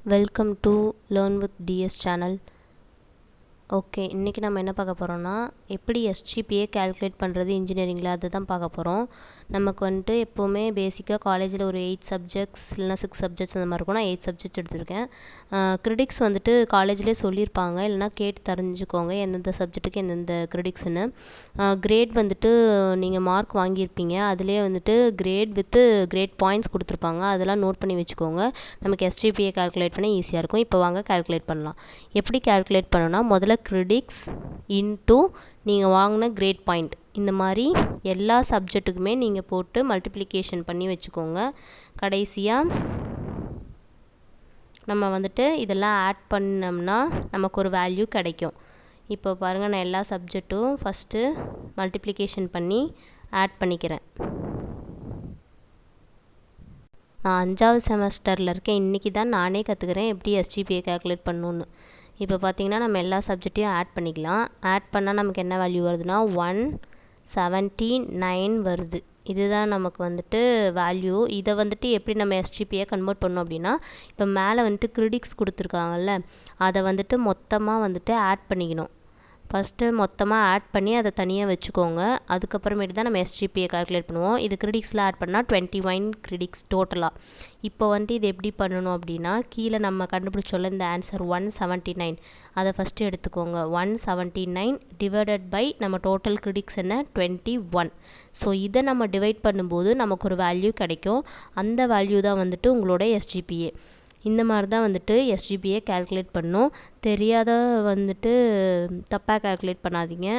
Welcome to learn with TS channel. Okay, இன்றைக்கி நம்ம என்ன பார்க்க போகிறோம்னா எப்படி எஸ்ஜிபிஏ கால்குலேட் பண்ணுறது இன்ஜினியரிங்கில் அதை தான் பார்க்க போகிறோம். நமக்கு வந்துட்டு எப்போவுமே பேசிக்காக காலேஜில் ஒரு 8 சப்ஜெக்ட்ஸ் இல்லைனா 6 சப்ஜெக்ட்ஸ் அந்த மாதிரி இருக்கும். நான் 8 சப்ஜெக்ட்ஸ் எடுத்திருக்கேன். கிரெடிட்ஸ் வந்துட்டு காலேஜ்லேயே சொல்லியிருப்பாங்க, இல்லைனா கேட்டு தெரிஞ்சுக்கோங்க எந்தெந்த சப்ஜெக்ட்டுக்கு எந்தெந்த கிரெடிட்ஸ்னு. கிரேட் வந்துட்டு நீங்கள் மார்க் வாங்கியிருப்பீங்க, அதுலேயே வந்துட்டு கிரேட் வித்து கிரேட் பாயிண்ட்ஸ் கொடுத்துருப்பாங்க. அதெல்லாம் நோட் பண்ணி வச்சுக்கோங்க. நமக்கு எஸ்ஜிபிஏ கால்குலேட் பண்ண ஈஸியாக இருக்கும். இப்போ வாங்க கால்குலேட் பண்ணலாம். எப்படி கால்குலேட் பண்ணணும்னா முதல்ல கிரெடிட்ஸ் இன்டூ நீங்கள் வாங்கின கிரேட் பாயிண்ட், இந்த மாதிரி எல்லா சப்ஜெக்ட்டுக்குமே நீங்கள் போட்டு மல்டிப்ளிகேஷன் பண்ணி வச்சுக்கோங்க. கடைசியாக நம்ம வந்துட்டு இதெல்லாம் ஆட் பண்ணோம்னா நமக்கு ஒரு வேல்யூ கிடைக்கும். இப்போ பாருங்கள், நான் எல்லா சப்ஜெக்ட்டும் ஃபஸ்ட்டு மல்டிப்ளிகேஷன் பண்ணி ஆட் பண்ணிக்கிறேன். நான் 5வது செமஸ்டரில் இருக்கேன். இன்றைக்கி தான் நானே கற்றுக்கிறேன் எப்படி எஸ்ஜிபிஏ கால்குலேட் பண்ணணுன்னு. இப்போ பார்த்திங்கன்னா நம்ம எல்லா சப்ஜெக்டையும் ஆட் பண்ணிக்கலாம். ஆட் பண்ணால் நமக்கு என்ன வேல்யூ வருதுன்னா 179 வருது. இதுதான் நமக்கு வந்துட்டு வேல்யூ. இதை வந்துட்டு எப்படி நம்ம எஸ்ஜிபிஏ கன்வெர்ட் பண்ணோம் அப்படின்னா, இப்போ மேலே வந்துட்டு கிரெடிட்ஸ் கொடுத்துருக்காங்கல்ல, அதை வந்துட்டு மொத்தமாக வந்துட்டு ஆட் பண்ணிக்கணும். ஃபஸ்ட்டு மொத்தமாக ஆட் பண்ணி அதை தனியாக வச்சுக்கோங்க. அதுக்கப்புறமேட்டு தான் நம்ம எஸ்ஜிபிஏ கால்குலேட் பண்ணுவோம். இது கிரெடிட்ஸில் ஆட் பண்ணால் 21 கிரெடிட்ஸ் டோட்டலாக. இப்போ வந்துட்டு இது எப்படி பண்ணணும் அப்படின்னா, கீழே நம்ம கண்டுபிடிச்சோல்ல இந்த ஆன்சர் 179, அதை ஃபஸ்ட்டு எடுத்துக்கோங்க. 179 டிவைடட் பை நம்ம டோட்டல் கிரெடிட்ஸ் என்ன 21. ஸோ இதை நம்ம டிவைட் பண்ணும்போது நமக்கு ஒரு வேல்யூ கிடைக்கும். அந்த வேல்யூ தான் வந்துட்டு உங்களோட எஸ்ஜிபிஏ. இந்த மாதிரி தான் வந்துட்டு எஸ்ஜிபிஏ கால்குலேட் பண்ணணும். தெரியாத வந்துட்டு தப்பாக கால்குலேட் பண்ணாதீங்க.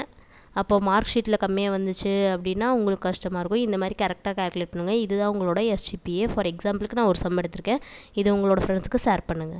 அப்போது மார்க் ஷீட்டில் கம்மியாக வந்துச்சு அப்படின்னா உங்களுக்கு கஷ்டமாக இருக்கும். இந்த மாதிரி கரெக்டாக கால்குலேட் பண்ணுங்கள். இதுதான் உங்களோட எஸ்ஜிபிஏ. ஃபார் எக்ஸாம்பிளுக்கு நான் ஒரு சம் எடுத்திருக்கேன். இது உங்களோட ஃப்ரெண்ட்ஸுக்கு ஷேர் பண்ணுங்கள்.